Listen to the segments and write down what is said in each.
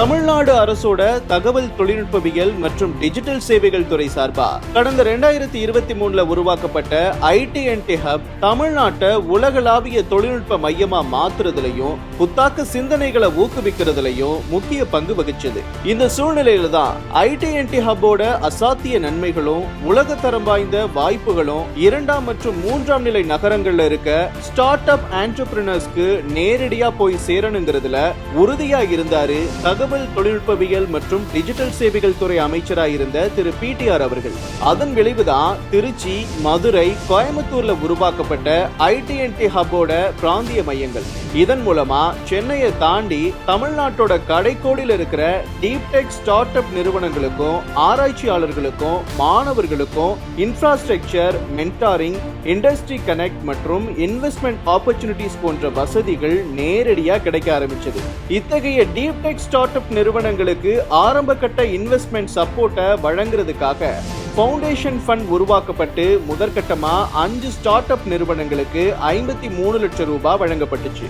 தமிழ்நாடு அரசோட தகவல் தொழில்நுட்பவியல் மற்றும் டிஜிட்டல் சேவைகள் துறை சார்பா கடந்த 2023 உருவாக்கப்பட்ட ஐடி&டி ஹப் தமிழ்நாட்டை உலகளாவிய தொழில்நுட்ப மையமா மாத்துறதுலயும் புத்தாக்க சிந்தனைகளை ஊக்குவிக்கிறதுலயும் முக்கிய பங்கு வகிச்சது. இந்த சூழ்நிலையில தான் ஐடி&டி ஹப்போட அசாத்திய நன்மைகளும் உலகத்தரம் வாய்ந்த வாய்ப்புகளும் 2ஆம் மற்றும் 3ஆம் நிலை நகரங்கள்ல இருக்க ஸ்டார்ட் அப் ஆண்டர்பிரினர்ஸ்க்கு நேரடியா போய் சேரணுங்கிறதுல உறுதியா இருந்தாரு தகவல் தொழில்நுட்பவியல் மற்றும் டிஜிட்டல் சேவைகள் துறை அமைச்சராக இருந்த திரு PTR அவர்கள். அதன் விளைவுதான் திருச்சி, மதுரை, கோயம்புத்தூர்ல உருவாக்கப்பட்ட ஐடி&டி ஹப்போட பிராந்திய மையங்கள். இதன் மூலமா சென்னையை தாண்டி தமிழ்நாட்டோட கடைக்கோடியில் இருக்கிற டீப் டெக் ஸ்டார்ட் அப் நிறுவனங்களுக்கும் ஆராய்ச்சியாளர்களுக்கும் மாணவர்களுக்கும் இன்ஃப்ராஸ்ட்ரக்சர், மென்டாரிங், இண்டஸ்ட்ரி கனெக்ட் மற்றும் இன்வெஸ்ட்மெண்ட் ஆப்பர்ச்சுனிட்டிஸ் போன்ற வசதிகள் நேரடியா கிடைக்க ஆரம்பிச்சது. இத்தகைய டீப் டெக் ஸ்டார்ட் அப் நிறுவனங்களுக்கு ஆரம்ப கட்ட இன்வெஸ்ட்மெண்ட் சப்போர்ட்டை வழங்குறதுக்காக ஃபவுண்டேஷன் ஃபண்ட் உருவாக்கப்பட்டு முதற்கட்டமா 5 ஸ்டார்ட் அப் நிறுவனங்களுக்கு 53 லட்சம் ரூபாய் வழங்கப்பட்டுச்சு.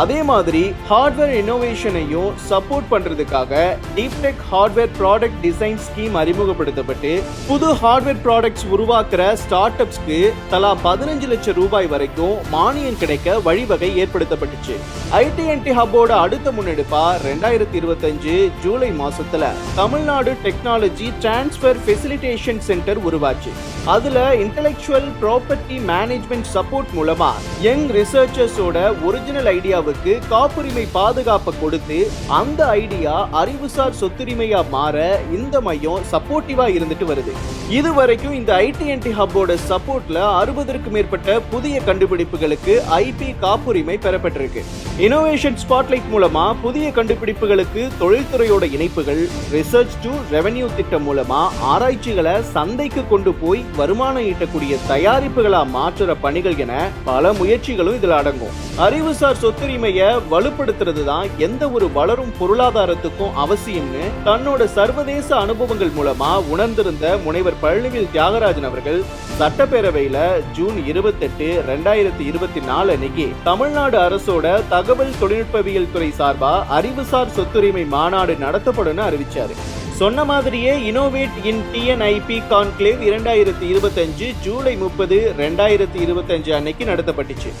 அதே மாதிரி ஹார்ட்வேர் இன்னோவேஷனையும் சப்போர்ட் பண்றதுக்காக deep tech hardware product design scheme அறிமுகப்படுத்தப்பட்டு புது ஹார்ட்வேர் ப்ராடக்ட்ஸ் உருவாக்குற ஸ்டார்ட் அப்ஸ்க்கு தலா 15 லட்சம் ரூபாய் வரைக்கும் மானியம் கிடைக்க வழிவகை ஏற்படுத்தப்பட்டுச்சு. ஐடி&டி ஹப்போட அடுத்த முன்னெடுப்பா 2025 ஜூலை மாசத்துல Tamil Nadu technology transfer facilitation centre உருவாச்சு. அதுல இன்டெலெக்சுவல் ப்ராப்பர்ட்டி மேனேஜ்மெண்ட் சப்போர்ட் மூலமா யங் ரிசர்ச்சர்ஸோட ஒரிஜினல் ஐடியாவுக்கு காப்புரிமை பாதுகாப்பை கொடுத்து அந்த ஐடியா அறிவுசார் சொத்துரிமையா மாற இந்த மையம் சப்போர்ட்டிவா இருந்துட்டு வருது. இதுவரைக்கும் இந்த ஐடி&டி ஹப்போட சப்போர்ட்ல 60க்கும் மேற்பட்ட புதிய கண்டுபிடிப்புகளுக்கு ஐபி காப்புரிமை பெறப்பட்டிருக்கு. இனோவேஷன் ஸ்பாட்லைட் மூலமா புதிய கண்டுபிடிப்புகளுக்கு தொழில்துறையோட இணைப்புகள், ரிசர்ச் டு ரெவென்யூ திட்டம் மூலமா ஆராய்ச்சிகளை சந்தைக்கு கொண்டு போய் வருமானம் ஈட்டக்கூடிய தயாரிப்புகளா மாற்றுற பணிகள் என பல முயற்சிகளும் இதுல அடங்கும். அறிவுசார் சொத்துரிமையை வலுப்படுத்துறது தான் எந்த ஒரு வளரும் பொருளாதாரத்துக்கும் அவசியம்னு தன்னோட சர்வதேச அனுபவங்கள் மூலமா உணர்ந்திருந்த முனைவர் பழனிவேல் தியாகராஜன் அவர்கள் சட்டப்பேரவையில ஜூன் 28, 2024 அன்னைக்கு தமிழ்நாடு அரசோட தகவல் தொழில்நுட்பவியல் துறை சார்பா அறிவுசார் சொத்துரிமை மாநாடு நடத்தப்படும் அறிவிச்சாரு. சொன்ன மாதிரியே innovate in TNIP conclave 2025 July 30, 2025 அன்னைக்கு நடத்தப்பட்டுச்சு.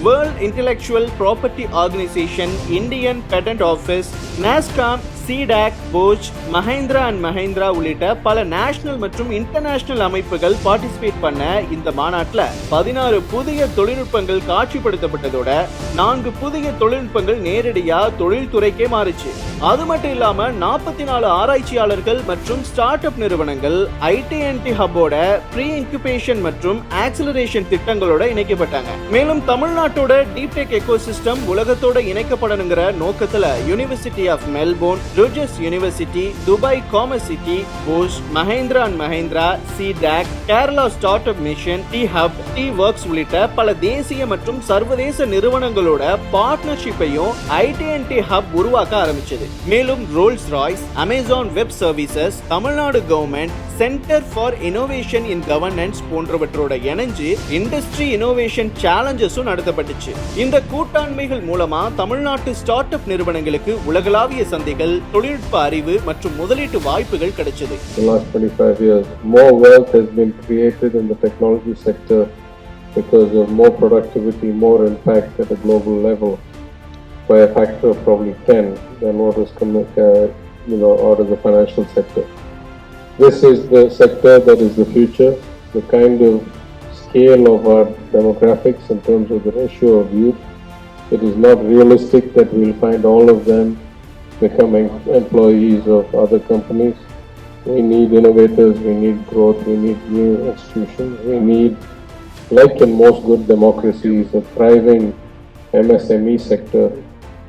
World Intellectual Property Organization, Indian Patent Office, NASSCOM, CDAC, Bosch, Mahindra and Mahindra உள்ளிட்ட பல நேஷனல் மற்றும் இன்டர்நேஷனல் அமைப்புகள் பார்ட்டிசிபேட் பண்ண இந்த மாநாட்டில் 16 புதிய தொழில்நுட்பங்கள் காட்சிப்படுத்தப்பட்டதோட 4 புதிய தொழில்நுட்பங்கள் நேரடியா தொழில்துறைக்கே மாறுச்சு. அது மட்டும் இல்லாம 44 ஆராய்ச்சியாளர்கள் மற்றும் ஸ்டார்ட் அப் நிறுவனங்கள் ஐடி&டி ஹப்போட ப்ரீ இன்குபேஷன் மற்றும் ஆக்சிலரேஷன் திட்டங்களோட இணைக்கப்பட்டாங்க. மேலும் தமிழ்நாட்டோட டீப் டெக் எக்கோசிஸ்டம் உலகத்தோட இணைக்கப்படணுங்கிற நோக்கத்துல university of Melbourne, Rogers university, Dubai commerce city, Bosch, Mahindra and Mahindra, CDAC, Kerala start up mission, T hub, T works உள்ளிட்ட பல தேசிய மற்றும் சர்வதேச நிறுவனங்களோட பார்ட்னர்ஷிப்பையும் ஐடி&டி ஹப் உருவாக்க ஆரம்பிச்சது. மேலும் Rolls Royce, Amazon Web Services, Tamil Nadu government, Centre for Innovation in Governance போன்றவற்றோட இணைஞ்சு இண்டஸ்ட்ரி இனோவேஷன் சேலஞ்சஸும் நடத்தப்பட்டுச்சு. இந்த கூட்டாண்மைகள் மூலமா தமிழ்நாட்டு ஸ்டார்ட் அப் நிறுவனங்களுக்கு உலகளாவிய சந்தைகள், தொழில்நுட்ப அறிவு மற்றும் முதலீட்டு வாய்ப்புகள் கிடைச்சது. The last 25 years, more wealth has been created in the technology sector because of more productivity, more impact at a global level by a factor of probably 10 than what was out of the financial sector. This is the sector that is the future. The kind of scale of our demographics in terms of the ratio of youth, it is not realistic that we will find all of them becoming employees of other companies. We need innovators, we need growth, we need new institutions, we need, like in most good democracies, a thriving MSME sector,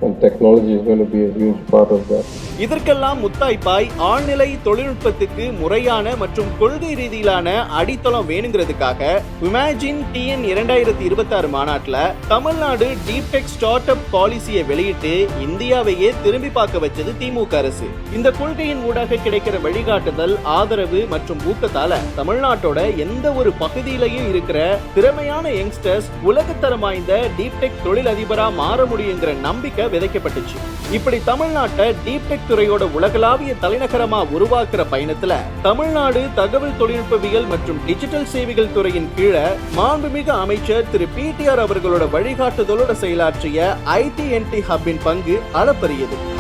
and technology is going to be a huge part of that. இதற்கெல்லாம் முத்தாய்ப்பாய் ஆழ்நிலை தொழில்நுட்பத்துக்கு முறையான மற்றும் கொள்கை ரீதியிலான அடித்தளம் வேணுங்கிறதுக்காக imagine TN 2026 மாநாட்டில் Tamil Nadu deep tech start up பாலிசியை வெளியிட்டு இந்தியாவையே திரும்பி பார்க்க வச்சது திமுக அரசு. இந்த கொள்கையின் ஊடாக கிடைக்கிற வழிகாட்டுதல், ஆதரவு மற்றும் ஊக்கத்தால தமிழ்நாட்டோட எந்த ஒரு பகுதியிலையும் இருக்கிற திறமையான யங்ஸ்டர்ஸ் உலகத்தரம் வாய்ந்த டீப் டெக் தொழில் அதிபரா மாற முடியுங்கிற நம்பிக்கை விதைக்கப்பட்டுச்சு. இப்படி தமிழ்நாட்டை டீப் டெக் துறையோட உலகளாவிய தலைநகரமா உருவாக்குற பயணத்துல தமிழ்நாடு தகவல் தொழில்நுட்பவியல் மற்றும் டிஜிட்டல் சேவைகள் துறையின் கீழே மாண்புமிகு அமைச்சர் திரு PTR அவர்களோட வழிகாட்டுதலோட செயலாற்றிய ITNT ஹப்பின் பங்கு அளப்பரியது.